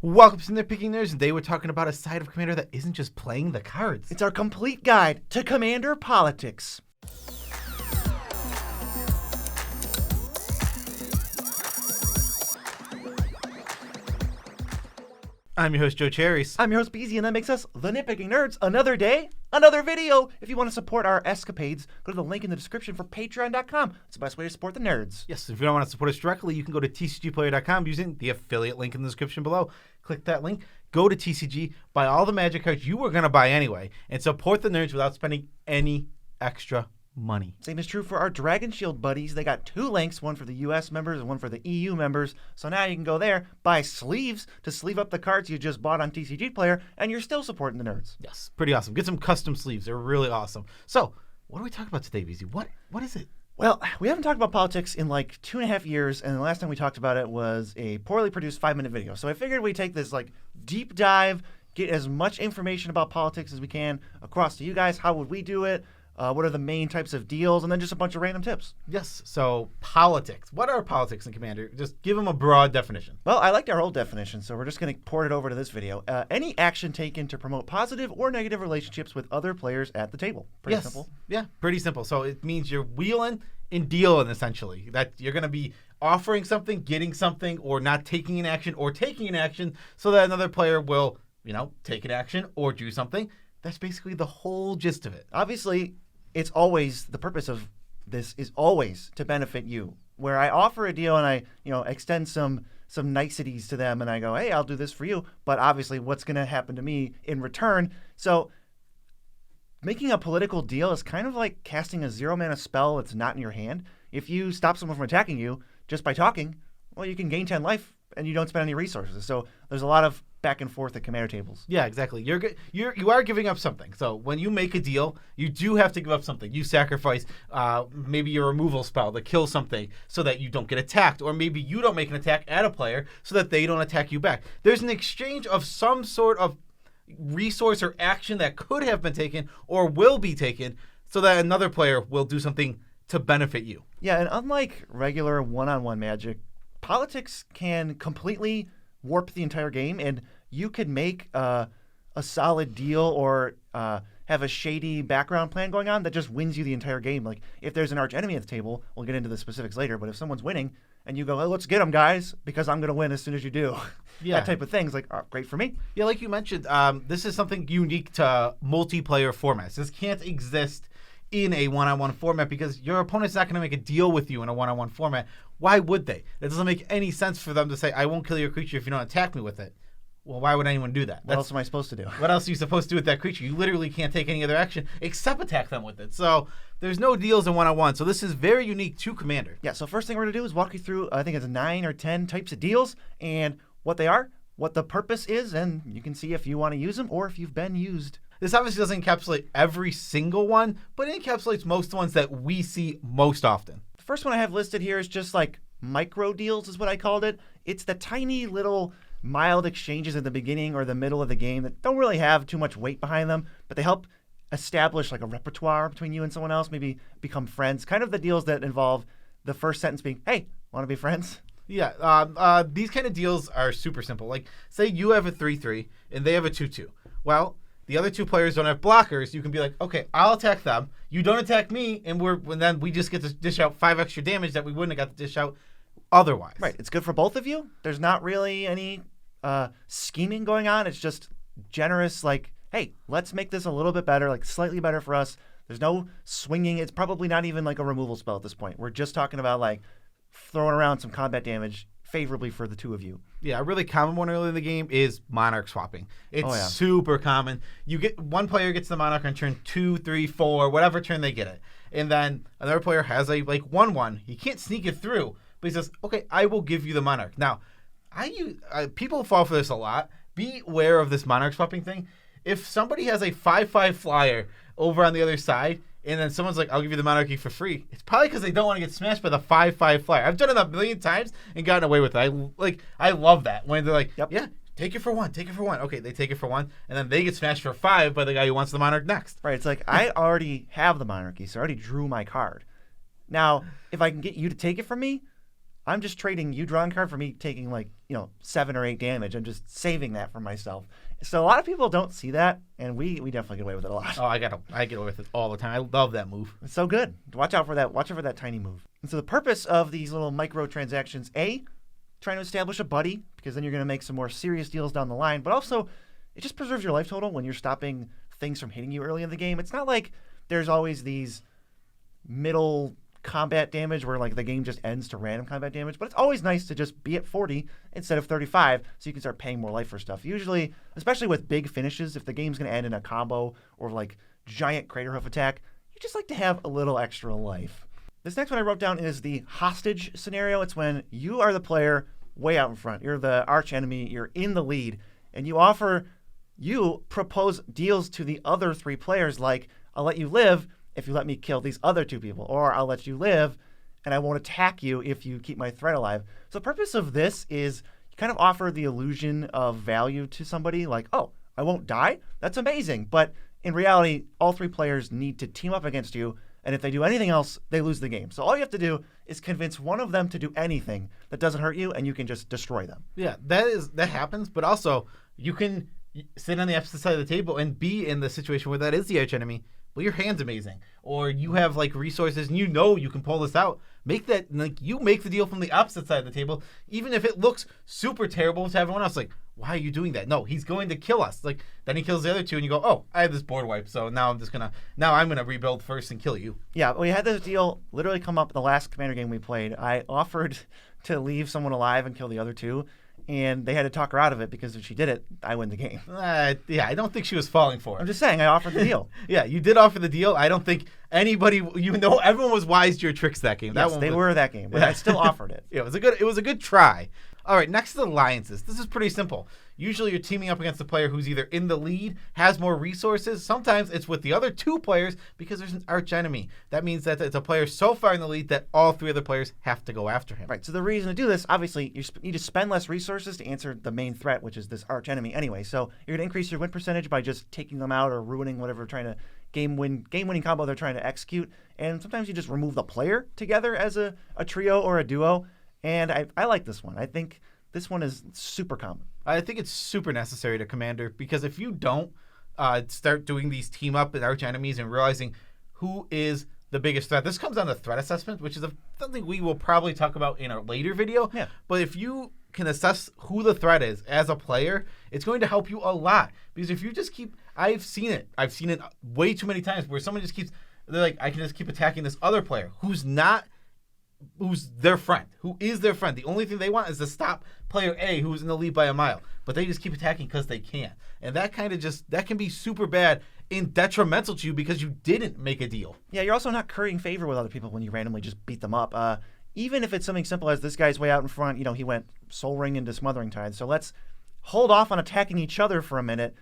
Welcome to Nitpicking Nerds, and today we're talking about a side of Commander that isn't just playing the cards. It's our complete guide to Commander politics. I'm your host, Joe Cherries. I'm your host, Beezy, and that makes us the Nitpicking Nerds. Another day, another video. If you want to support our escapades, go to the link in the description for patreon.com. It's the best way to support the nerds. Yes, if you don't want to support us directly, you can go to TCGPLAYER.com using the affiliate link in the description below. Click that link, go to TCG, buy all the Magic cards you were going to buy anyway, and support the nerds without spending any extra money. Same is true for our Dragon Shield buddies. They got two links, one for the US members and one for the EU members. So now you can go there, buy sleeves to sleeve up the cards you just bought on TCG Player, and you're still supporting the nerds. Yes, pretty awesome. Get some custom sleeves. They're really awesome. So, what are we talking about today, BZ? What is it? Well, we haven't talked about politics in like 2.5 years, and the last time we talked about it was a poorly produced 5-minute video. So I figured we'd take this like deep dive, get as much information about politics as we can across to you guys. How would we do it? What are the main types of deals? And then just a bunch of random tips. Yes, so politics. What are politics in Commander? Just give them a broad definition. Well, I liked our old definition, so we're just going to port it over to this video. Any action taken to promote positive or negative relationships with other players at the table. Pretty simple. Yeah, pretty simple. So it means you're wheeling and dealing, essentially. That you're going to be offering something, getting something, or not taking an action, or taking an action so that another player will, take an action or do something. That's basically the whole gist of it. Obviously, it's always, the purpose of this is always to benefit you. Where I offer a deal and I, extend some niceties to them and I go, hey, I'll do this for you. But obviously, what's going to happen to me in return? So making a political deal is kind of like casting a 0-mana spell that's not in your hand. If you stop someone from attacking you just by talking, well, you can gain 10 life and you don't spend any resources. So there's a lot of back and forth at Commander tables. Yeah, exactly. You are giving up something. So when you make a deal, you do have to give up something. You sacrifice maybe your removal spell to kill something so that you don't get attacked, or maybe you don't make an attack at a player so that they don't attack you back. There's an exchange of some sort of resource or action that could have been taken or will be taken so that another player will do something to benefit you. Yeah, and unlike regular one-on-one Magic, politics can completely warp the entire game, and you could make a solid deal or have a shady background plan going on that just wins you the entire game. Like, if there's an arch enemy at the table, we'll get into the specifics later, but if someone's winning and you go, oh, let's get them, guys, because I'm going to win as soon as you do. Yeah. That type of thing is like, oh, great for me. Yeah, like you mentioned, this is something unique to multiplayer formats. This can't exist in a one-on-one format because your opponent's not going to make a deal with you in a one-on-one format. Why would they? It doesn't make any sense for them to say, I won't kill your creature if you don't attack me with it. Well, why would anyone do that? What else am I supposed to do? What else are you supposed to do with that creature? You literally can't take any other action except attack them with it. So there's no deals in one-on-one. So this is very unique to Commander. Yeah, so first thing we're going to do is walk you through, I think it's 9 or 10 types of deals and what they are, what the purpose is, and you can see if you want to use them or if you've been used. This obviously doesn't encapsulate every single one, but it encapsulates most ones that we see most often. The first one I have listed here is just like micro deals is what I called it. It's the tiny little mild exchanges at the beginning or the middle of the game that don't really have too much weight behind them, but they help establish like a repertoire between you and someone else, maybe become friends. Kind of the deals that involve the first sentence being, hey, want to be friends? Yeah, these kind of deals are super simple. Like, say you have a 3/3 and they have a 2/2. Well, the other two players don't have blockers. You can be like, okay, I'll attack them. You don't attack me, and then we just get to dish out 5 extra damage that we wouldn't have got to dish out otherwise. Right. It's good for both of you. There's not really any scheming going on. It's just generous, like, hey, let's make this a little bit better, like slightly better for us. There's no swinging. It's probably not even like a removal spell at this point. We're just talking about like throwing around some combat damage favorably for the two of you. Yeah, a really common one early in the game is Monarch swapping. It's super common. You get one player gets the Monarch on turn 2, 3, 4, whatever turn they get it, and then another player has a 1/1. He can't sneak it through, but he says, "Okay, I will give you the Monarch." Now, people fall for this a lot. Be aware of this Monarch swapping thing. If somebody has a 5/5 flyer over on the other side, and then someone's like, I'll give you the monarchy for free, it's probably because they don't want to get smashed by the 5/5 flyer. I've done it a million times and gotten away with it. I love that. When they're like, yep. Yeah, take it for one. Okay, they take it for 1, and then they get smashed for 5 by the guy who wants the monarch next. Right, it's like, I already have the monarchy, so I already drew my card. Now, if I can get you to take it from me, I'm just trading you drawing card for me taking 7 or 8 damage. I'm just saving that for myself. So a lot of people don't see that, and we definitely get away with it a lot. Oh, I get away with it all the time. I love that move. It's so good. Watch out for that. Watch out for that tiny move. And so the purpose of these little microtransactions, trying to establish a buddy, because then you're going to make some more serious deals down the line, but also it just preserves your life total when you're stopping things from hitting you early in the game. It's not like there's always these middle combat damage where the game just ends to random combat damage, but it's always nice to just be at 40 instead of 35 so you can start paying more life for stuff. Usually, especially with big finishes, if the game's going to end in a combo or giant crater hoof attack, you just like to have a little extra life. This next one I wrote down is the hostage scenario. It's when you are the player way out in front. You're the arch enemy, you're in the lead, and you propose deals to the other 3 players like, I'll let you live if you let me kill these other 2 people, or I'll let you live and I won't attack you if you keep my threat alive. So the purpose of this is you kind of offer the illusion of value to somebody, like, oh, I won't die? That's amazing. But in reality, all 3 players need to team up against you, and if they do anything else, they lose the game. So all you have to do is convince one of them to do anything that doesn't hurt you, and you can just destroy them. Yeah, that happens, but also you can sit on the opposite side of the table and be in the situation where that is the arch enemy. Well, your hand's amazing, or you have resources and you can pull this out. Make that you make the deal from the opposite side of the table, even if it looks super terrible to everyone else. Why are you doing that? No, he's going to kill us. Then he kills the other 2, and you go, oh, I have this board wipe, so now I'm gonna rebuild first and kill you. Yeah, we had this deal literally come up in the last Commander game we played. I offered to leave someone alive and kill the other 2. And they had to talk her out of it because if she did it, I win the game. Yeah, I don't think she was falling for it. I'm just saying, I offered the deal. Yeah, you did offer the deal. I don't think anybody, even though everyone was wise to your tricks that game. Yes, they were that game, but I still offered it. Yeah, it was a good try. All right, next is alliances. This is pretty simple. Usually you're teaming up against a player who's either in the lead, has more resources. Sometimes it's with the other 2 players because there's an arch enemy. That means that it's a player so far in the lead that all 3 other players have to go after him. Right, so the reason to do this, obviously, you need to spend less resources to answer the main threat, which is this arch enemy anyway. So you're going to increase your win percentage by just taking them out or ruining whatever game-winning combo they're trying to execute. And sometimes you just remove the player together as a trio or a duo. And I like this one. I think this one is super common. I think it's super necessary to Commander because if you don't start doing these team up and arch enemies and realizing who is the biggest threat, this comes down to threat assessment, which is something we will probably talk about in a later video. Yeah. But if you can assess who the threat is as a player, it's going to help you a lot. Because if you just I've seen it way too many times where someone just they're like, I can just keep attacking this other player who's their friend, who is their friend. The only thing they want is to stop player A who's in the lead by a mile, but they just keep attacking because they can. And that that can be super bad and detrimental to you because you didn't make a deal. Yeah, you're also not currying favor with other people when you randomly just beat them up. Even if it's something simple as this guy's way out in front, he went Soul Ring into Smothering Tide. So let's hold off on attacking each other for a minute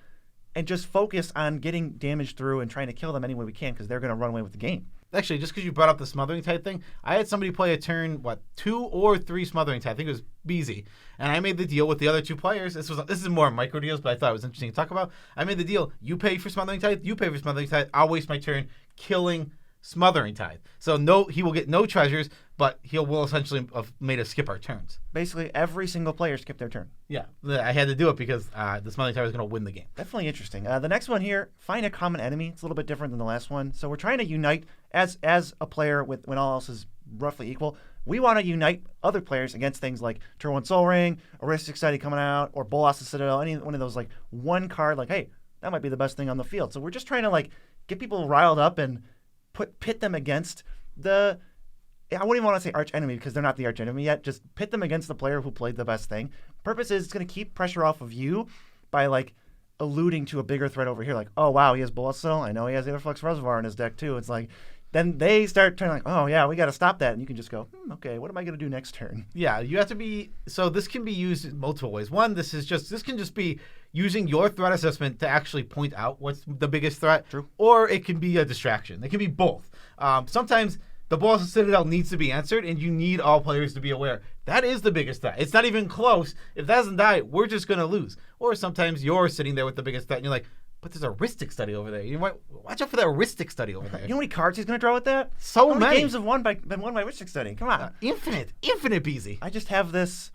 and just focus on getting damage through and trying to kill them any way we can because they're going to run away with the game. Actually, just because you brought up the Smothering Tide thing, I had somebody play a turn, 2 or 3 Smothering Tide. I think it was BZ. And I made the deal with the other 2 players. This is more micro deals, but I thought it was interesting to talk about. I made the deal. You pay for Smothering Tide. You pay for Smothering Tide. I'll waste my turn killing Smothering Tide. So he will get no treasures, but will essentially have made us skip our turns. Basically, every single player skipped their turn. Yeah, I had to do it because the Smothering Tide was going to win the game. Definitely interesting. The next one here, find a common enemy. It's a little bit different than the last one. So we're trying to unite as a player when all else is roughly equal. We want to unite other players against things like Turn 1 Soul Ring, Aristic Society coming out, or Bolas the Citadel, any one of those one card, hey, that might be the best thing on the field. So we're just trying to get people riled up and pit them against I wouldn't even want to say arch enemy because they're not the arch enemy yet. Just pit them against the player who played the best thing. Purpose is it's going to keep pressure off of you by alluding to a bigger threat over here. Oh wow, he has Bolas Citadel. I know he has Aetherflux Reservoir in his deck too. It's then they start turning oh yeah, we got to stop that. And you can just go, okay, what am I going to do next turn? Yeah, you have to be, so this can be used in multiple ways. One, this can just be using your threat assessment to actually point out what's the biggest threat. True. Or it can be a distraction. It can be both. Sometimes the Bolas Citadel needs to be answered, and you need all players to be aware. That is the biggest threat. It's not even close. If that doesn't die, we're just going to lose. Or sometimes you're sitting there with the biggest threat, and you're like, but there's a heuristic study over there. You might watch out for that heuristic study over there. You know how many cards he's going to draw with that? So how many games have been won by heuristic study? Come on. Infinite BZ. I just have this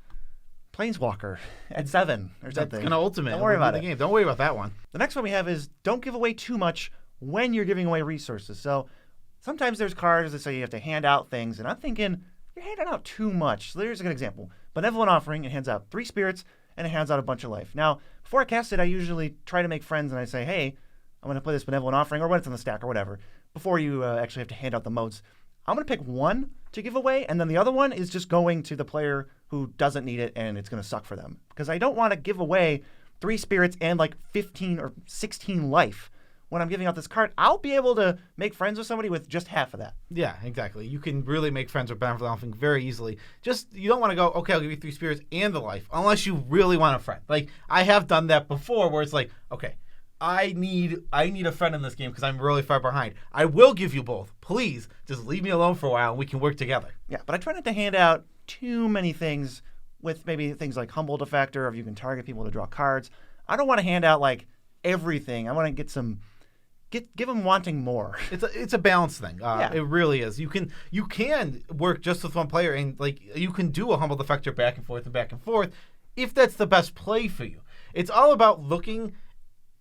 Planeswalker at 7 or something. That's kind of ultimate. Don't worry about it. Game. Don't worry about that one. The next one we have is don't give away too much when you're giving away resources. So sometimes there's cards that say you have to hand out things, and I'm thinking you're handing out too much. So here's a good example. Benevolent Offering, it hands out 3 spirits, and it hands out a bunch of life. Now, before I cast it, I usually try to make friends, and I say, hey, I'm going to play this Benevolent Offering, or when it's on the stack or whatever, before you actually have to hand out the modes. I'm going to pick one to give away, and then the other one is just going to the player who doesn't need it, and it's going to suck for them. Because I don't want to give away 3 spirits and like 15 or 16 life. When I'm giving out this card, I'll be able to make friends with somebody with just half of that. Yeah, exactly. You can really make friends with Benevolent Offering very easily. Just, you don't want to go, okay, I'll give you 3 spirits and the life, unless you really want a friend. Like, I have done that before where it's like, okay, I need a friend in this game because I'm really far behind. I will give you both. Please, just leave me alone for a while and we can work together. Yeah, but I try not to hand out too many things with maybe things like Humble Defector, or if you can target people to draw cards. I don't want to hand out, like, everything. I want to get some... Give them wanting more. It's a balance thing. Yeah. It really is. You can work just with one player, and like you can do a Humble Defector back and forth if that's the best play for you. It's all about looking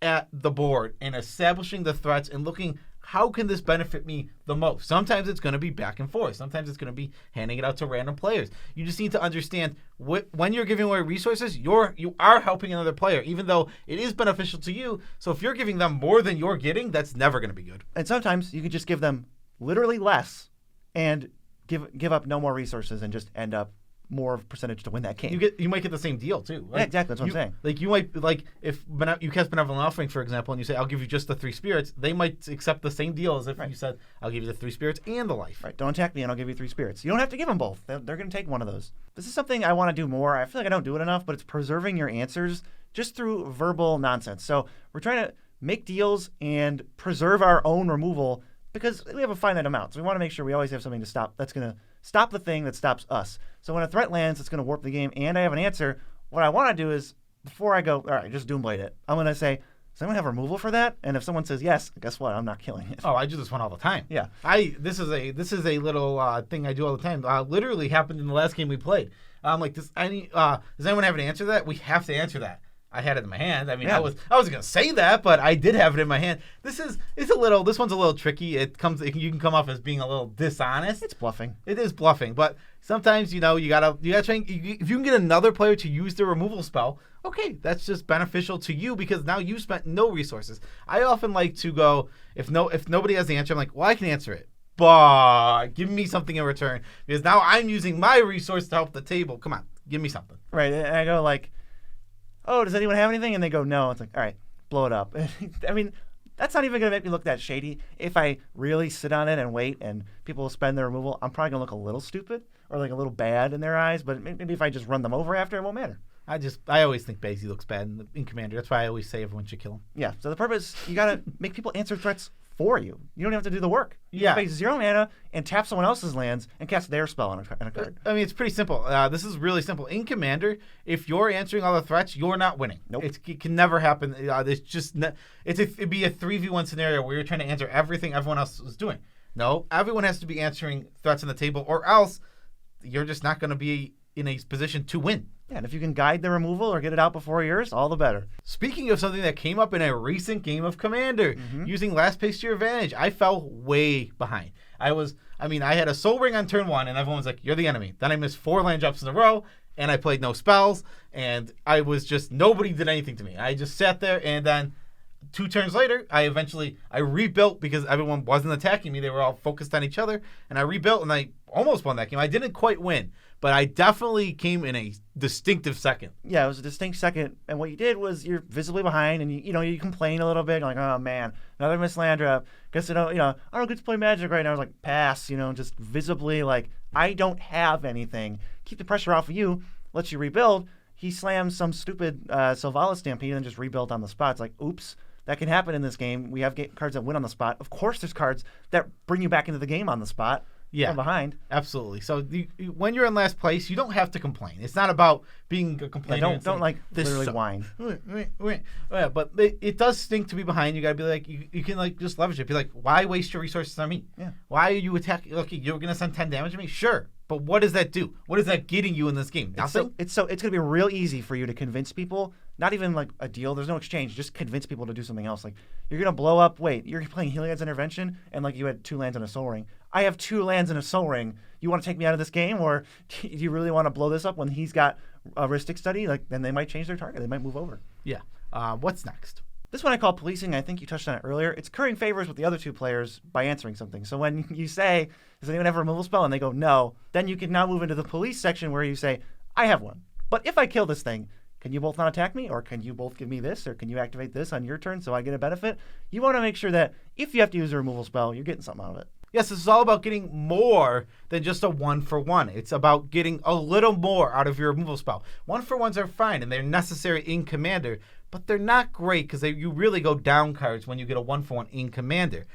at the board and establishing the threats and looking, how can this benefit me the most? Sometimes it's going to be back and forth. Sometimes it's going to be handing it out to random players. You just need to understand when you're giving away resources, you are helping another player, even though it is beneficial to you. So if you're giving them more than you're getting, that's never going to be good. And sometimes you could just give them literally less and give up no more resources and just end up more percentage to win that game. You might get the same deal too. Yeah, exactly. That's what I'm saying. Like you might if you cast Benevolent Offering, for example, and you say I'll give you just the 3 spirits, they might accept the same deal as if you said I'll give you the 3 spirits and the life. Right. Don't attack me and I'll give you 3 spirits. You don't have to give them both. They're going to take one of those. This is something I want to do more. I feel like I don't do it enough, but it's preserving your answers just through verbal nonsense. So we're trying to make deals and preserve our own removal because we have a finite amount. So we want to make sure we always have something to stop. That's going to stop the thing that stops us. So when a threat lands, it's going to warp the game, and I have an answer. What I want to do is, before I go, all right, just Doomblade it, I'm going to say, does anyone have removal for that? And if someone says yes, guess what? I'm not killing it. Oh, I do this one all the time. Yeah. This is a little thing I do all the time. Literally happened in the last game we played. I'm like, does anyone have an answer to that? We have to answer that. I had it in my hand. I mean, I wasn't gonna say that, but I did have it in my hand. This one's a little tricky. You can come off as being a little dishonest. It's bluffing. It is bluffing, but sometimes you gotta try. If you can get another player to use their removal spell, okay, that's just beneficial to you because now you spent no resources. I often like to go if nobody has the answer, I'm like, well, I can answer it, but give me something in return because now I'm using my resource to help the table. Come on, give me something. Right, and I go like, oh, does anyone have anything? And they go, no. It's like, all right, blow it up. I mean, that's not even going to make me look that shady. If I really sit on it and wait and people spend their removal, I'm probably going to look a little stupid or like a little bad in their eyes. But maybe if I just run them over after, it won't matter. I always think Basie looks bad in Commander. That's why I always say everyone should kill him. Yeah, so the purpose, you got to make people answer threats for you. You don't have to do the work. You can pay 0 mana and tap someone else's lands and cast their spell on a card. I mean, it's pretty simple. This is really simple. In Commander, if you're answering all the threats, you're not winning. Nope. It can never happen. It'd be a 3v1 scenario where you're trying to answer everything everyone else is doing. No, everyone has to be answering threats on the table, or else you're just not going to be in a position to win. Yeah, and if you can guide the removal or get it out before yours, all the better. Speaking of something that came up in a recent game of Commander, using last page to your advantage, I fell way behind. I had a Soul Ring on turn 1, and everyone was like, you're the enemy. Then I missed 4 land drops in a row, and I played no spells, and nobody did anything to me. I just sat there, and then 2 turns later, I rebuilt because everyone wasn't attacking me. They were all focused on each other, and I rebuilt, and I almost won that game. I didn't quite win, but I definitely came in a distinctive second. Yeah, it was a distinct second, and what you did was you're visibly behind, and you complain a little bit. You're like, oh man, another missed land drop. Guess I don't get to play Magic right now. I was like, pass. Just visibly like I don't have anything. Keep the pressure off of you. Lets you rebuild. He slams some stupid Sylvanas Stampede and just rebuilt on the spot. It's like, oops. That can happen in this game. We have cards that win on the spot. Of course, there's cards that bring you back into the game on the spot. from behind. Absolutely. So when you're in last place, you don't have to complain. It's not about being a complainer. Don't like literally whine. Yeah, but it does stink to be behind. You got to be like, you can like just leverage it. Be like, why waste your resources on me? Yeah. Why are you attacking? Okay, you're going to send 10 damage at me? Sure. But what does that do? What is that getting you in this game? Nothing? It's going to be real easy for you to convince people, not even like a deal. There's no exchange. Just convince people to do something else. Like, you're going to blow up. Wait, you're playing Heliod's Intervention, and like you had 2 lands and a Soul Ring. I have 2 lands and a Soul Ring. You want to take me out of this game, or do you really want to blow this up when he's got a Ristic Study? Like, then they might change their target. They might move over. Yeah. What's next? This one I call policing. I think you touched on it earlier. It's currying favors with the other 2 players by answering something. So when you say, does anyone have a removal spell? And they go, no. Then you can now move into the police section where you say, I have one. But if I kill this thing, can you both not attack me? Or can you both give me this? Or can you activate this on your turn so I get a benefit? You want to make sure that if you have to use a removal spell, you're getting something out of it. Yes, this is all about getting more than just a 1-for-1. It's about getting a little more out of your removal spell. 1-for-1s are fine, and they're necessary in Commander, but they're not great because you really go down cards when you get a 1-for-1 in Commander.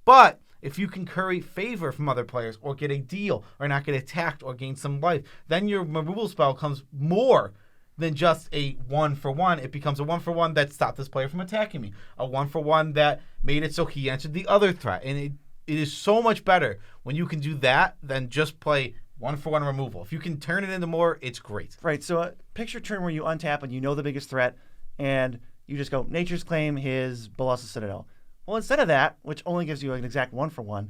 But if you can curry favor from other players or get a deal or not get attacked or gain some life, then your removal spell comes more than just a 1-for-1. It becomes a 1-for-1 that stopped this player from attacking me, a 1-for-1 that made it so he answered the other threat, and it is so much better when you can do that than just play 1-for-1 removal. If you can turn it into more, it's great. Right. So picture a turn where you untap and you know the biggest threat, and you just go Nature's Claim, his Balossa Citadel. Well, instead of that, which only gives you an exact 1-for-1,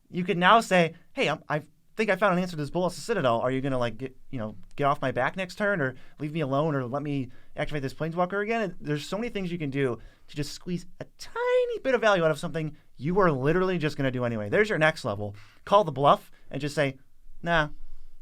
you can now say, hey, I think I found an answer to this Balossa Citadel. Are you going to like get off my back next turn, or leave me alone, or let me activate this Planeswalker again? There's so many things you can do to just squeeze a tiny bit of value out of something you are literally just going to do anyway. There's your next level. Call the bluff and just say, nah.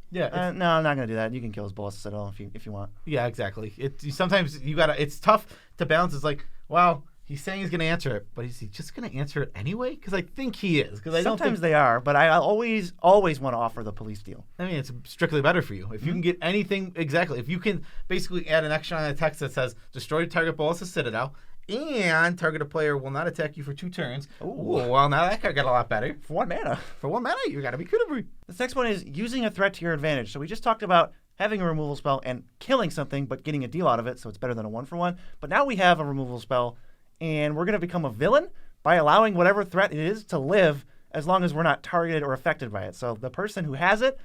Yeah. No, I'm not going to do that. You can kill his Balossa Citadel if you want. Yeah, exactly. Sometimes you gotta. It's tough to balance. It's like, wow, he's saying he's going to answer it, but is he just going to answer it anyway? Because I think he is. Sometimes they are, but I always want to offer the police deal. I mean, it's strictly better for you. If you can get anything, exactly. If you can basically add an extra on a text that says, destroy target Balossa Citadel, and targeted player will not attack you for 2 turns. Ooh, well, now that card got a lot better. For 1 mana. For 1 mana, you got to be good. This next one is using a threat to your advantage. So we just talked about having a removal spell and killing something, but getting a deal out of it, so it's better than a 1-for-1. But now we have a removal spell, and we're going to become a villain by allowing whatever threat it is to live as long as we're not targeted or affected by it. So the person who has it,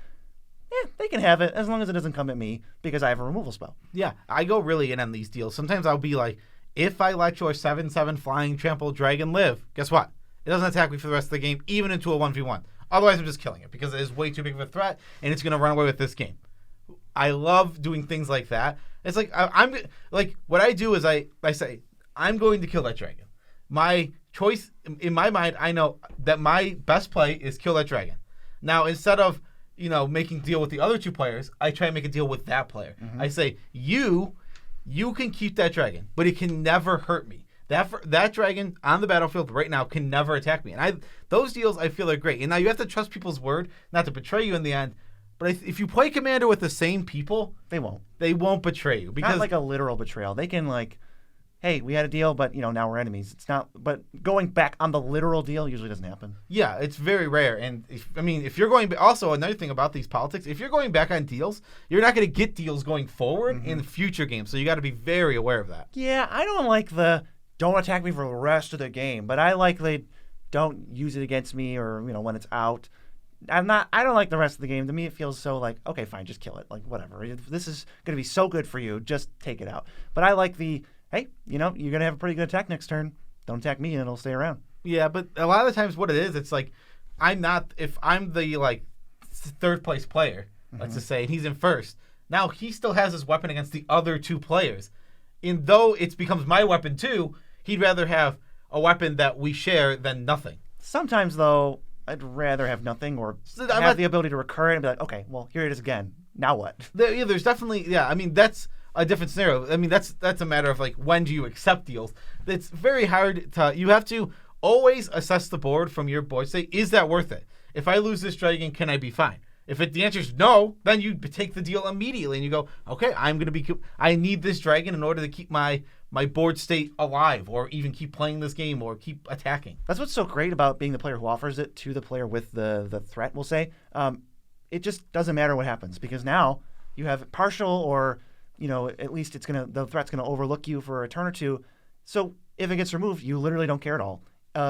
they can have it as long as it doesn't come at me because I have a removal spell. Yeah, I go really in on these deals. Sometimes I'll be like, if I let your 7/7 flying trample dragon live, guess what? It doesn't attack me for the rest of the game, even into a 1v1. Otherwise, I'm just killing it because it is way too big of a threat, and it's going to run away with this game. I love doing things like that. It's like, I'm like, what I do is I say, I'm going to kill that dragon. My choice, in my mind, I know that my best play is kill that dragon. Now, instead of, making deal with the other 2 players, I try and make a deal with that player. Mm-hmm. I say, you can keep that dragon, but it can never hurt me. That dragon on the battlefield right now can never attack me. And those deals, I feel, are great. And now you have to trust people's word, not to betray you in the end. But if you play Commander with the same people, they won't. They won't betray you. Because not like a literal betrayal. They can hey, we had a deal, but now we're enemies. It's not. But going back on the literal deal usually doesn't happen. Yeah, it's very rare. And if you're going, also another thing about these politics, if you're going back on deals, you're not going to get deals going forward in future games. So you got to be very aware of that. Yeah, I don't like the don't attack me for the rest of the game, but I like the don't use it against me or when it's out. I don't like the rest of the game. To me, it feels so like, okay, fine, just kill it. Like, whatever. If this is going to be so good for you, just take it out. But I like hey, you're going to have a pretty good attack next turn. Don't attack me and it'll stay around. Yeah, but a lot of the times what it is, it's like, if I'm the, 3rd place player, let's just say, and he's in first, now he still has his weapon against the other 2 players. And though it becomes my weapon too, he'd rather have a weapon that we share than nothing. Sometimes, though, I'd rather have nothing or have the ability to recur it and be like, okay, well, here it is again. Now what? There's definitely, that's a different scenario. That's a matter of, when do you accept deals? It's very hard you have to always assess the board from your board. Say, is that worth it? If I lose this dragon, can I be fine? If the answer is no, then you take the deal immediately and you go, okay, I need this dragon in order to keep my my board state alive, or even keep playing this game, or keep attacking. That's what's so great about being the player who offers it to the player with the threat, we'll say. It just doesn't matter what happens, because now you have partial, or at least the threat's gonna overlook you for a turn or two. So if it gets removed, you literally don't care at all,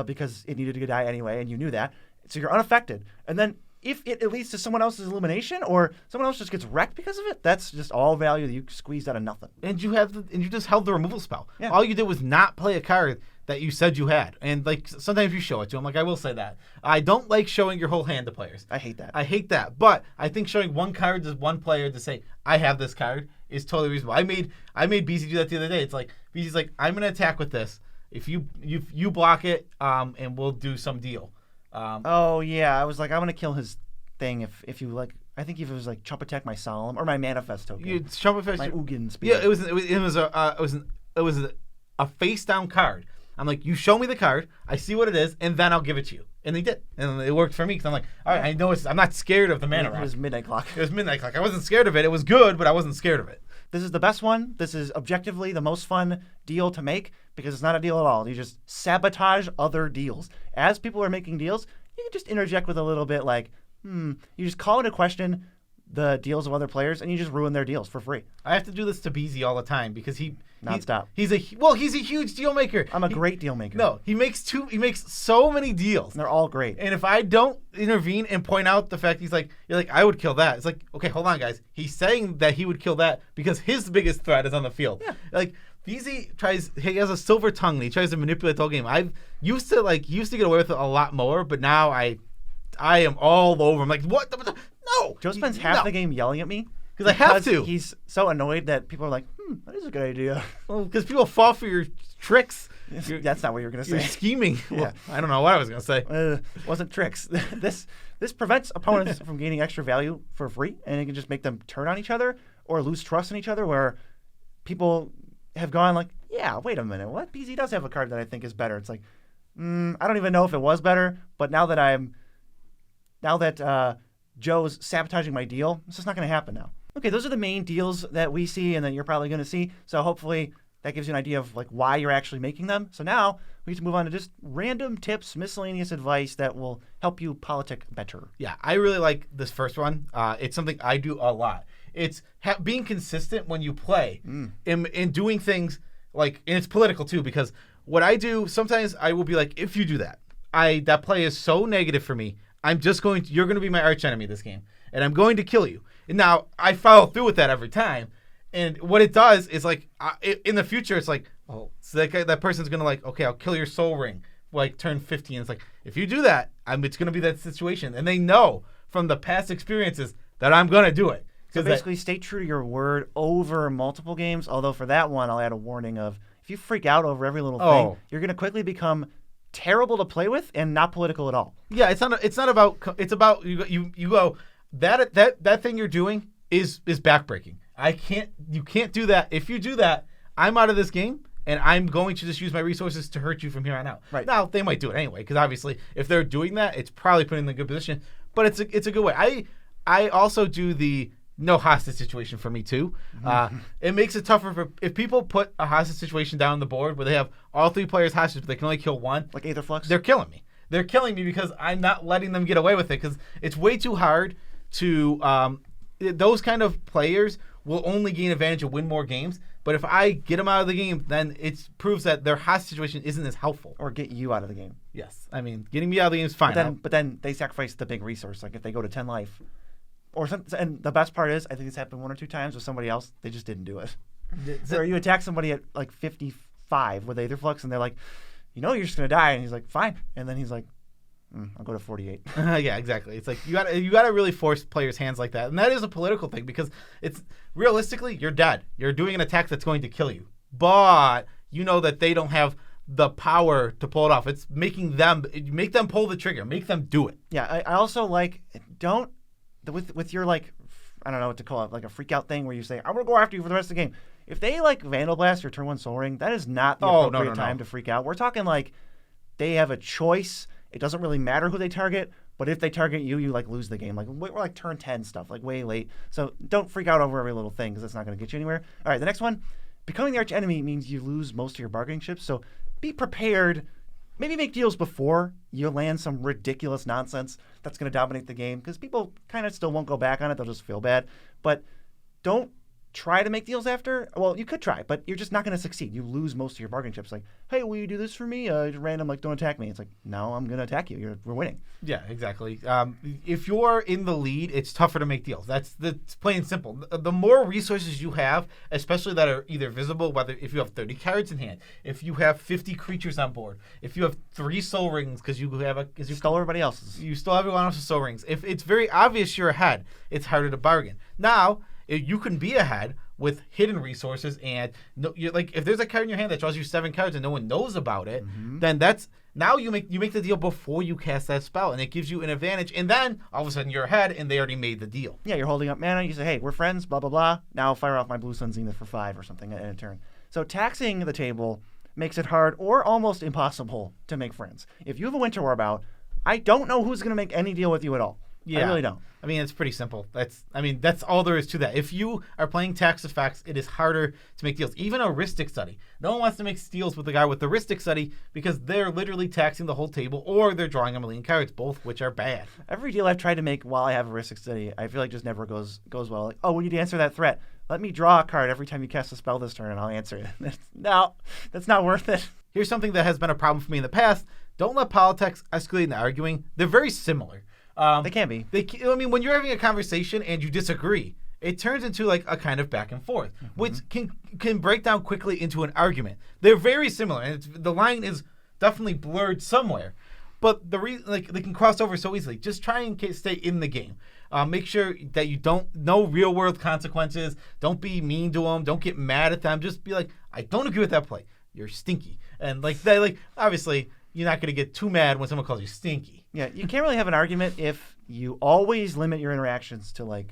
because it needed to die anyway, and you knew that. So you're unaffected. And then if it leads to someone else's elimination, or someone else just gets wrecked because of it, that's just all value that you squeezed out of nothing. And you just held the removal spell. Yeah. All you did was not play a card that you said you had. And like sometimes you show it to them. Like I will say that. I don't like showing your whole hand to players. I hate that. I hate that. But I think showing one card to one player to say, I have this card is totally reasonable. I made BZ do that the other day. It's like BZ's like, I'm gonna attack with this. If you block it, and we'll do some deal. Oh yeah, I was like, I'm gonna kill his thing if you like. I think if it was like Chump Attack my Solemn or my Manifest token. Chump Attack my Ugin speed. Yeah, it was a face down card. I'm like, you show me the card, I see what it is, and then I'll give it to you. And they did, and it worked for me because I'm like, all right, I know I'm not scared of the mana rock. It was Midnight Clock. It was Midnight Clock. I wasn't scared of it. It was good, but I wasn't scared of it. This is the best one. This is objectively the most fun deal to make, because it's not a deal at all. You just sabotage other deals. As people are making deals, you can just interject with a little bit like, you just call into question the deals of other players, and you just ruin their deals for free. I have to do this to BZ all the time because nonstop. He's a huge deal maker. I'm a great deal maker. No, he makes so many deals. And they're all great. And if I don't intervene and point out the fact you're like, I would kill that. It's like, okay, hold on, guys. He's saying that he would kill that because his biggest threat is on the field. Yeah. Like BZ he has a silver tongue and he tries to manipulate the whole game. I used to get away with it a lot more, but now I am all over. I'm like, what? No. Joe spends half the game yelling at me. Because I have to. He's so annoyed that people are like, that is a good idea. Well, because people fall for your tricks. That's not what you were going to say. You're scheming. Yeah. Well, I don't know what I was going to say. Wasn't tricks. This prevents opponents from gaining extra value for free, and it can just make them turn on each other or lose trust in each other, where people have gone like, yeah, wait a minute, what? BZ does have a card that I think is better. It's like, I don't even know if it was better, but now that Joe's sabotaging my deal, it's just not going to happen now. Okay, those are the main deals that we see and that you're probably going to see. So hopefully that gives you an idea of like why you're actually making them. So now we need to move on to just random tips, miscellaneous advice that will help you politic better. Yeah, I really like this first one. It's something I do a lot. It's being consistent when you play and doing things like, and it's political too, because what I do, sometimes I will be like, if you do that, that play is so negative for me. You're going to be my arch enemy this game, and I'm going to kill you. And now I follow through with that every time. And what it does is like, in the future, it's like, oh, so that person's going to like, okay, I'll kill your soul ring, like turn 50. And it's like, if you do that, it's going to be that situation. And they know from the past experiences that I'm going to do it. So basically stay true to your word over multiple games. Although for that one, I'll add a warning of, if you freak out over every little thing, you're going to quickly become terrible to play with and not political at all. Yeah, it's about you go that thing you're doing is backbreaking. You can't do that. If you do that, I'm out of this game and I'm going to just use my resources to hurt you from here on out. Right. Now, they might do it anyway, because obviously if they're doing that, it's probably putting them in a good position, but it's a good way. I also do the no hostage situation for me too. It makes it tougher if people put a hostage situation down on the board where they have all three players hostage, but they can only kill one. Like Aetherflux? They're killing me. They're killing me because I'm not letting them get away with it, because it's way too hard to. Those kind of players will only gain advantage and win more games. But if I get them out of the game, then it proves that their hostage situation isn't as helpful. Or get you out of the game. Yes. I mean, getting me out of the game is fine. But then they sacrifice the big resource. Like if they go to 10 life. And the best part is, I think it's happened one or two times with somebody else. They just didn't do it. So you attack somebody at like 55 with Aetherflux, and they're like, you're just going to die. And he's like, fine. And then he's like, I'll go to 48. Yeah, exactly. It's like you gotta really force players' hands like that, and that is a political thing, because it's realistically you're dead. You're doing an attack that's going to kill you, but you know that they don't have the power to pull it off. It's make them pull the trigger, make them do it. Yeah, I also like with your like, I don't know what to call it, like a freak out thing where you say, I'm gonna go after you for the rest of the game. If they like Vandal Blast your turn 1 Soul Ring, that is not the appropriate time to freak out. We're talking like they have a choice. It doesn't really matter who they target, but if they target you, you like lose the game. Like we're like turn 10 stuff, like way late. So don't freak out over every little thing, because that's not going to get you anywhere. All right, the next one, becoming the arch enemy means you lose most of your bargaining chips. So be prepared. Maybe make deals before you land some ridiculous nonsense that's going to dominate the game, because people kind of still won't go back on it. They'll just feel bad. But don't try to make deals after. Well, you could try, but you're just not going to succeed. You lose most of your bargaining chips. Like, hey, will you do this for me? Random, like, don't attack me. It's like, no, I'm going to attack you. We're winning. Yeah, exactly. If you're in the lead, it's tougher to make deals. That's plain and simple. The more resources you have, especially that are either visible, whether if you have 30 cards in hand, if you have 50 creatures on board, if you have 3 soul rings because you stole everybody else's. You stole everyone else's soul rings. If it's very obvious you're ahead, it's harder to bargain. Now, you can be ahead with hidden resources, and if there's a card in your hand that draws you 7 cards and no one knows about it, then that's now you make the deal before you cast that spell, and it gives you an advantage. And then all of a sudden you're ahead, and they already made the deal. Yeah, you're holding up mana. You say, hey, we're friends, blah blah blah. Now I'll fire off my Blue Sun Zenith for 5 or something in a turn. So taxing the table makes it hard or almost impossible to make friends. If you have a Winter Orb out, I don't know who's going to make any deal with you at all. Yeah. I really don't. I mean, it's pretty simple. That's all there is to that. If you are playing tax effects, it is harder to make deals. Even a Rhystic Study. No one wants to make deals with the guy with the Rhystic Study because they're literally taxing the whole table, or they're drawing a million cards, both which are bad. Every deal I've tried to make while I have a Rhystic Study, I feel like just never goes well. Like, oh, we need to answer that threat. Let me draw a card every time you cast a spell this turn, and I'll answer it. No, that's not worth it. Here's something that has been a problem for me in the past. Don't let politics escalate into arguing. They're very similar. They can be. When you're having a conversation and you disagree, it turns into like a kind of back and forth, which can break down quickly into an argument. They're very similar, and the line is definitely blurred somewhere. But they can cross over so easily. Just try and stay in the game. Make sure that you no real world consequences. Don't be mean to them. Don't get mad at them. Just be like, I don't agree with that play. You're stinky. And obviously you're not going to get too mad when someone calls you stinky. Yeah, you can't really have an argument if you always limit your interactions to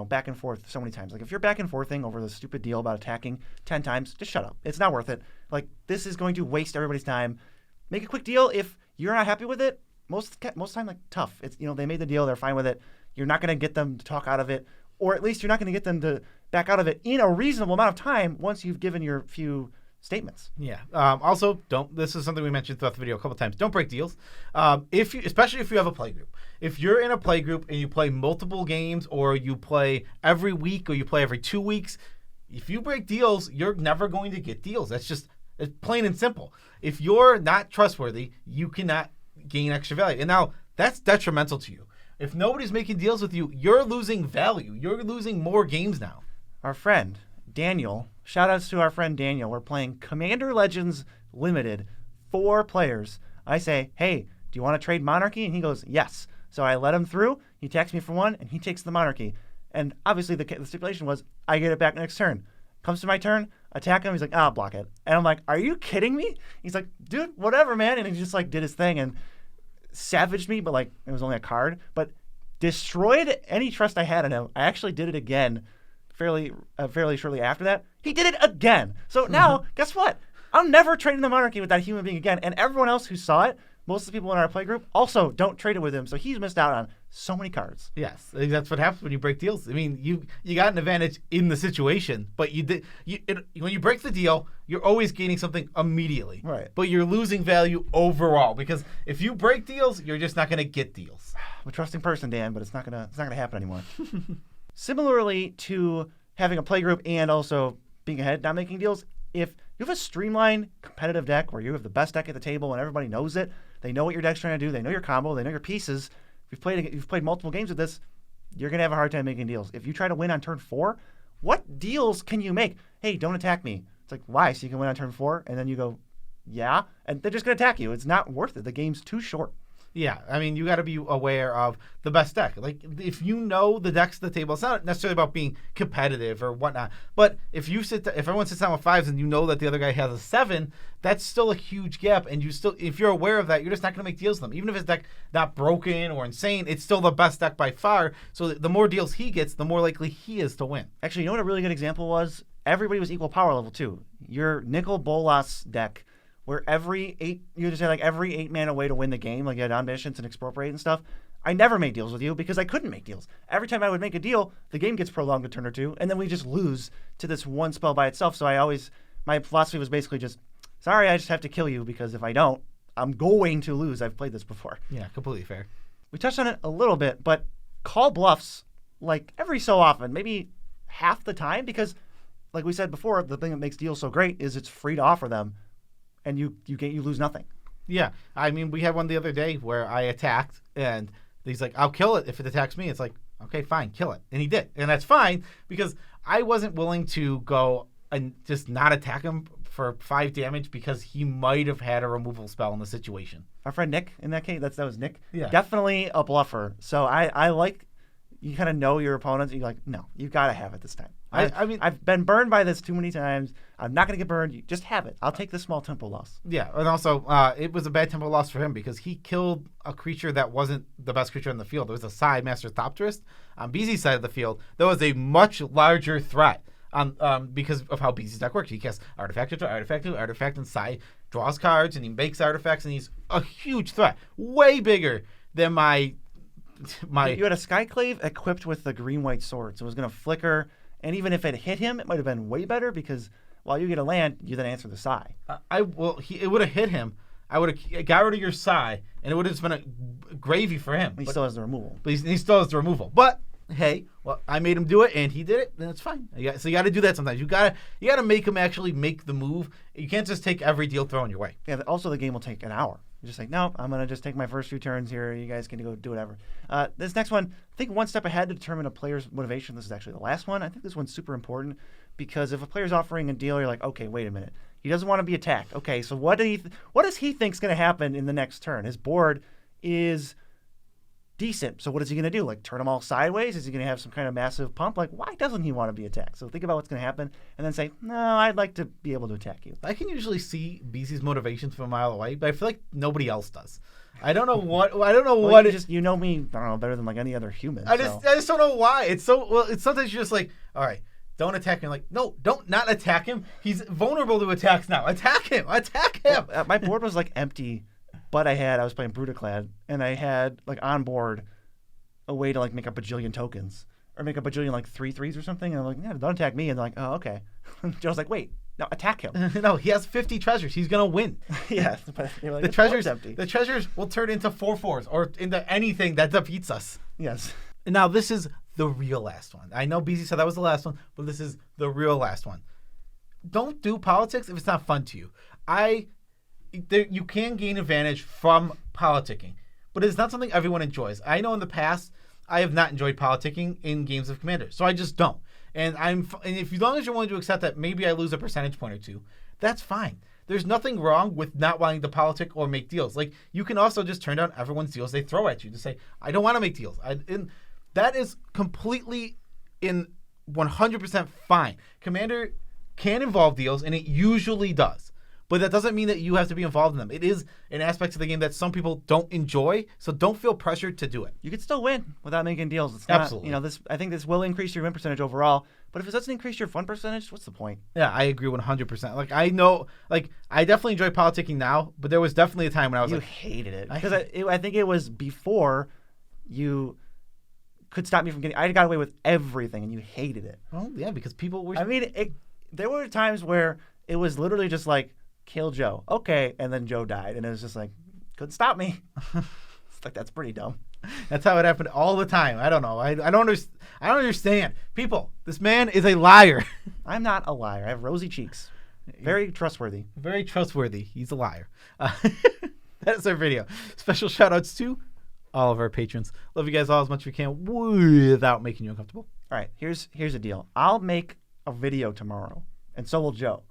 back and forth so many times. Like if you're back and forthing over the stupid deal about attacking 10 times, just shut up. It's not worth it. Like this is going to waste everybody's time. Make a quick deal. If you're not happy with it, most time tough. It's they made the deal, they're fine with it. You're not going to get them to talk out of it, or at least you're not going to get them to back out of it in a reasonable amount of time once you've given your few statements. Yeah. Also, this is something we mentioned throughout the video a couple times. Don't break deals. Especially if you have a play group. If you're in a play group and you play multiple games, or you play every week, or you play every 2 weeks, if you break deals, you're never going to get deals. It's plain and simple. If you're not trustworthy, you cannot gain extra value. And now that's detrimental to you. If nobody's making deals with you, you're losing value. You're losing more games now. Our friend Daniel, shout outs to our friend Daniel. We're playing Commander Legends Limited, 4 players. I say, hey, do you want to trade Monarchy? And he goes, yes. So I let him through. He attacks me for 1, and he takes the Monarchy. And obviously the stipulation was I get it back next turn. Comes to my turn, attack him. He's like, I'll block it. And I'm like, are you kidding me? He's like, dude, whatever, man. And he just did his thing and savaged me, but it was only a card. But destroyed any trust I had in him. I actually did it again fairly shortly after that. He did it again. So now, guess what? I'm never trading the Monarchy with that human being again. And everyone else who saw it, most of the people in our play group, also don't trade it with him. So he's missed out on so many cards. Yes, that's what happens when you break deals. I mean, you got an advantage in the situation, but when you break the deal, you're always gaining something immediately. Right. But you're losing value overall, because if you break deals, you're just not going to get deals. I'm a trusting person, Dan, but it's not gonna happen anymore. Similarly to having a play group and also being ahead, not making deals, if you have a streamlined competitive deck where you have the best deck at the table and everybody knows it, they know what your deck's trying to do, they know your combo, they know your pieces. If you've played multiple games with this, you're going to have a hard time making deals. If you try to win on turn 4, what deals can you make? Hey, don't attack me. It's like, why? So you can win on turn 4? And then you go, yeah. And they're just going to attack you. It's not worth it. The game's too short. Yeah, I mean, you got to be aware of the best deck. If you know the decks at the table, it's not necessarily about being competitive or whatnot. But if everyone sits down with 5s and you know that the other guy has a 7, that's still a huge gap. And if you're aware of that, you're just not going to make deals with them. Even if his deck not broken or insane, it's still the best deck by far. So the more deals he gets, the more likely he is to win. Actually, you know what a really good example was? Everybody was equal power level too. Your Nicol Bolas deck, where every 8 mana way to win the game, like you had Omniscience and Expropriate and stuff. I never made deals with you because I couldn't make deals. Every time I would make a deal, the game gets prolonged a turn or 2, and then we just lose to this one spell by itself. So I always my philosophy was basically just, sorry, I just have to kill you because if I don't, I'm going to lose. I've played this before. Yeah, completely fair. We touched on it a little bit, but call bluffs like every so often, maybe half the time, because like we said before, the thing that makes deals so great is it's free to offer them, and you lose nothing. Yeah, I mean, we had one the other day where I attacked, and he's like, I'll kill it if it attacks me. It's like, okay, fine, kill it. And he did. And that's fine because I wasn't willing to go and just not attack him for 5 damage because he might have had a removal spell in the situation. Our friend Nick, in that case, that was Nick. Yeah. Definitely a bluffer. So I like, you kind of know your opponents. You're like, no, you got to have it this time. I mean, I've been burned by this too many times. I'm not going to get burned. You just have it. I'll take the small tempo loss. Yeah, and also it was a bad tempo loss for him because he killed a creature that wasn't the best creature in the field. There was a Side Master Thopterist. On BZ's side of the field, there was a much larger threat because of how BZ's deck works. He casts Artifact into Artifact into Artifact, and Side draws cards, and he makes artifacts, and he's a huge threat. Way bigger than my... You had a Skyclave equipped with the green-white sword, so it was going to flicker. And even if it hit him, it might have been way better because while you get a land, you then answer the Sai. It would have hit him. I would have got rid of your Sai, and it would have just been a gravy for him. He still has the removal. But he still has the removal. But hey, well, I made him do it, and he did it, then it's fine. So you got to do that sometimes. You got to make him actually make the move. You can't just take every deal thrown your way. Yeah. Also, the game will take an hour. You're just like, no, I'm gonna just take my first few turns here. You guys can go do whatever. This next one, think one step ahead to determine a player's motivation. This is actually the last one. I think this one's super important because if a player's offering a deal, you're like, okay, wait a minute. He doesn't want to be attacked. Okay, so what does he think's going to happen in the next turn? His board is decent. So what is he going to do? Like turn them all sideways? Is he going to have some kind of massive pump? Like why doesn't he want to be attacked? So think about what's going to happen and then say, no, I'd like to be able to attack you. I can usually see BC's motivations from a mile away, but I feel like nobody else does. I don't know what. You know me. I don't know better than like any other human. I just don't know why. It's sometimes you're just like, all right, don't attack him. Like, no, don't not attack him. He's vulnerable to attacks now. Attack him. Attack him. Yeah, my board was like empty, but I was playing Brutaclad, and I had like on board a way to like make a bajillion tokens or make a bajillion like 3/3s or something. And I'm like, yeah, don't attack me. And they're like, oh, okay. Joe's like, wait. No, attack him. No, he has 50 treasures. He's gonna win. Yeah, but like, the treasures empty. The treasures will turn into 4/4s or into anything that defeats us. Yes. And now this is the real last one. I know BZ said that was the last one, but this is the real last one. Don't do politics if it's not fun to you. You can gain advantage from politicking, but it's not something everyone enjoys. I know in the past I have not enjoyed politicking in games of Commander, so I just don't. And if as long as you're willing to accept that maybe I lose a percentage point or two, that's fine. There's nothing wrong with not wanting to politic or make deals. Like you can also just turn down everyone's deals they throw at you to say, I don't want to make deals. And that is completely 100% fine. Commander can involve deals, and it usually does. But that doesn't mean that you have to be involved in them. It is an aspect of the game that some people don't enjoy, so don't feel pressured to do it. You can still win without making deals. It's not, absolutely. I think this will increase your win percentage overall, but if it doesn't increase your fun percentage, what's the point? Yeah, I agree 100%. Like, I know, like, I definitely enjoy politicking now, but there was definitely a time when I was you hated it. Because I think it was before you could stop me from getting... I got away with everything, and you hated it. Well, yeah, because people were... I mean, there were times where it was literally just like, kill Joe. Okay. And then Joe died. And it was just like, couldn't stop me. It's like, that's pretty dumb. That's how it happened all the time. I don't know. I don't understand. People, this man is a liar. I'm not a liar. I have rosy cheeks. Very trustworthy. Very trustworthy. He's a liar. That's our video. Special shout outs to all of our patrons. Love you guys all as much as we can without making you uncomfortable. All right. Here's a deal. I'll make a video tomorrow, and so will Joe.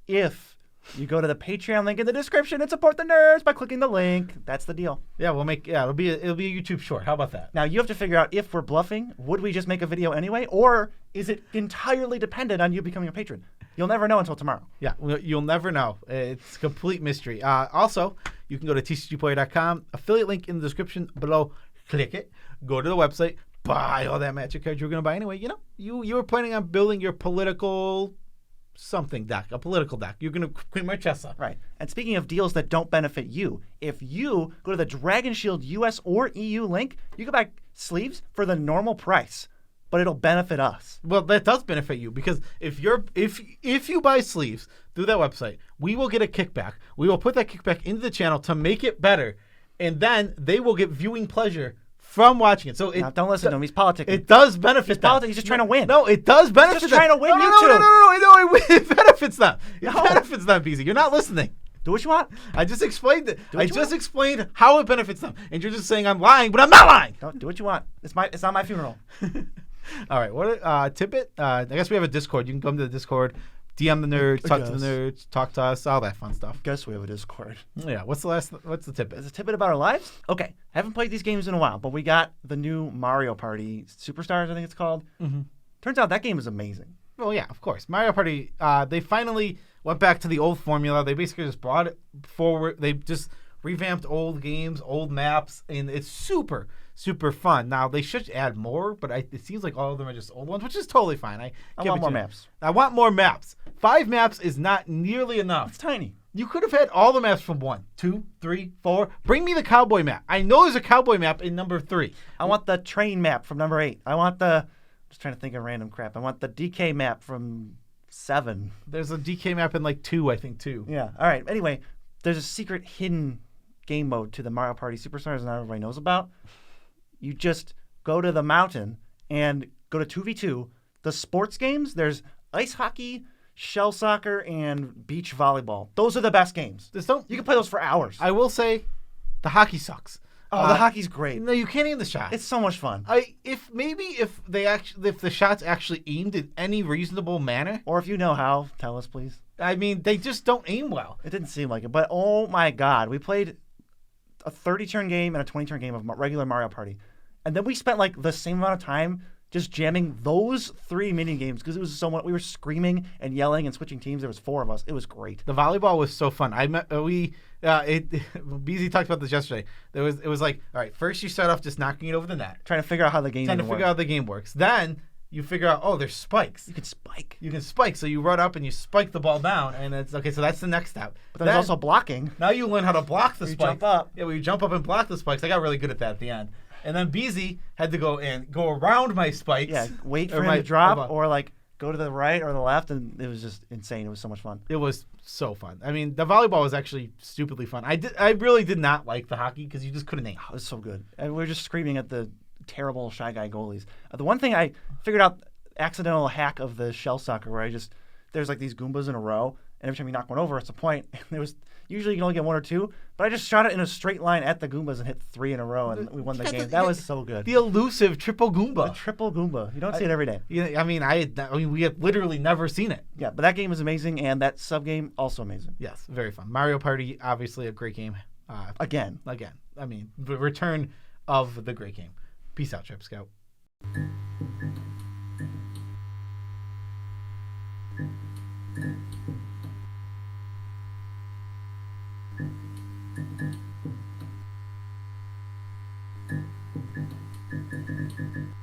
If you go to the Patreon link in the description and support the nerds by clicking the link. That's the deal. Yeah, it'll be a YouTube short. How about that? Now you have to figure out if we're bluffing. Would we just make a video anyway, or is it entirely dependent on you becoming a patron? You'll never know until tomorrow. Yeah, you'll never know. It's a complete mystery. Also, you can go to TCGPLAYER.com. Affiliate link in the description below. Click it. Go to the website. Buy all that Magic cards you're going to buy anyway. You know, you were planning on building your political something deck, a political deck. You're going to clean Maraschiello. Right. And speaking of deals that don't benefit you, if you go to the Dragon Shield US or EU link, you can buy sleeves for the normal price. but it'll benefit us. Well, that does benefit you because if you buy sleeves through that website, we will get a kickback. We will put that kickback into the channel to make it better, and then they will get viewing pleasure from watching it. So Now, don't listen to him. He's politicking. It does benefit them. He's just trying to win. No, it does benefit He's just them. trying to win no, you no, two. No, it benefits them. It benefits them, BZ. You're not listening. Do what you want. I just explained it. I just explained how it benefits them, and you're just saying I'm lying, but I'm not lying. Don't do what you want. It's not my funeral. All right, what Tippet? I guess we have a Discord. You can come to the Discord, DM the nerds, talk to the nerds, talk to us, all that fun stuff. Guess we have a Discord. Yeah. What's the Tippet? Is a Tippet about our lives? Okay. Haven't played these games in a while, but we got the new Mario Party Superstars, I think it's called. Mm-hmm. Turns out that game is amazing. Well, yeah, of course. Mario Party. They finally went back to the old formula. They basically just brought it forward. They just revamped old games, old maps, and it's super, super fun. Now, they should add more, but it seems like all of them are just old ones, which is totally fine. I want more maps. I want more maps. 5 maps is not nearly enough. It's tiny. You could have had all the maps from 1, 2, 3, 4. Bring me the cowboy map. I know there's a cowboy map in number 3. I want the train map from number 8. I want just trying to think of random crap. I want the DK map from 7. There's a DK map in like 2, I think, too. Yeah. All right. Anyway, there's a secret hidden game mode to the Mario Party Superstars that everybody knows about. You just go to the mountain and go to 2v2. The sports games, there's ice hockey, shell soccer, and beach volleyball. Those are the best games. You can play those for hours. I will say the hockey sucks. Oh, the hockey's great. No, you can't aim the shot. It's so much fun. If the shots actually aimed in any reasonable manner, or if you know how, tell us, please. I mean, they just don't aim well. It didn't seem like it, but oh my God, we played a 30-turn game and a 20-turn game of regular Mario Party, and then we spent like the same amount of time just jamming those 3 mini games because it was so much. We were screaming and yelling and switching teams. There was 4 of us. It was great. The volleyball was so fun. BZ talked about this yesterday. It was like, all right, first you start off just knocking it over the net, trying to figure out how the game out how the game works. Then you figure out, oh, there's spikes. You can spike. So you run up and you spike the ball down, and it's okay. So that's the next step. But there's also blocking. Now you learn how to block the spikes. Jump up. Yeah, you jump up and block the spikes. I got really good at that at the end. And then BZ had to go around my spikes. Yeah, wait for him to drop or like go to the right or the left, and it was just insane. It was so much fun. It was so fun. I mean, the volleyball was actually stupidly fun. I really did not like the hockey because you just couldn't aim. It was so good. And we were just screaming at the terrible Shy Guy goalies. The one thing I figured out, accidental hack of the shell soccer, where there's like these Goombas in a row, and every time you knock one over, it's a point. And there was usually you can only get 1 or 2, but I just shot it in a straight line at the Goombas and hit 3 in a row, and we won the game. That was so good. The elusive triple Goomba. The triple Goomba. You don't see it every day. Yeah, I mean, we have literally never seen it. Yeah, but that game was amazing, and that sub game also amazing. Yes, very fun. Mario Party, obviously a great game. Again. I mean, the return of the great game. Peace out, Trip Scout.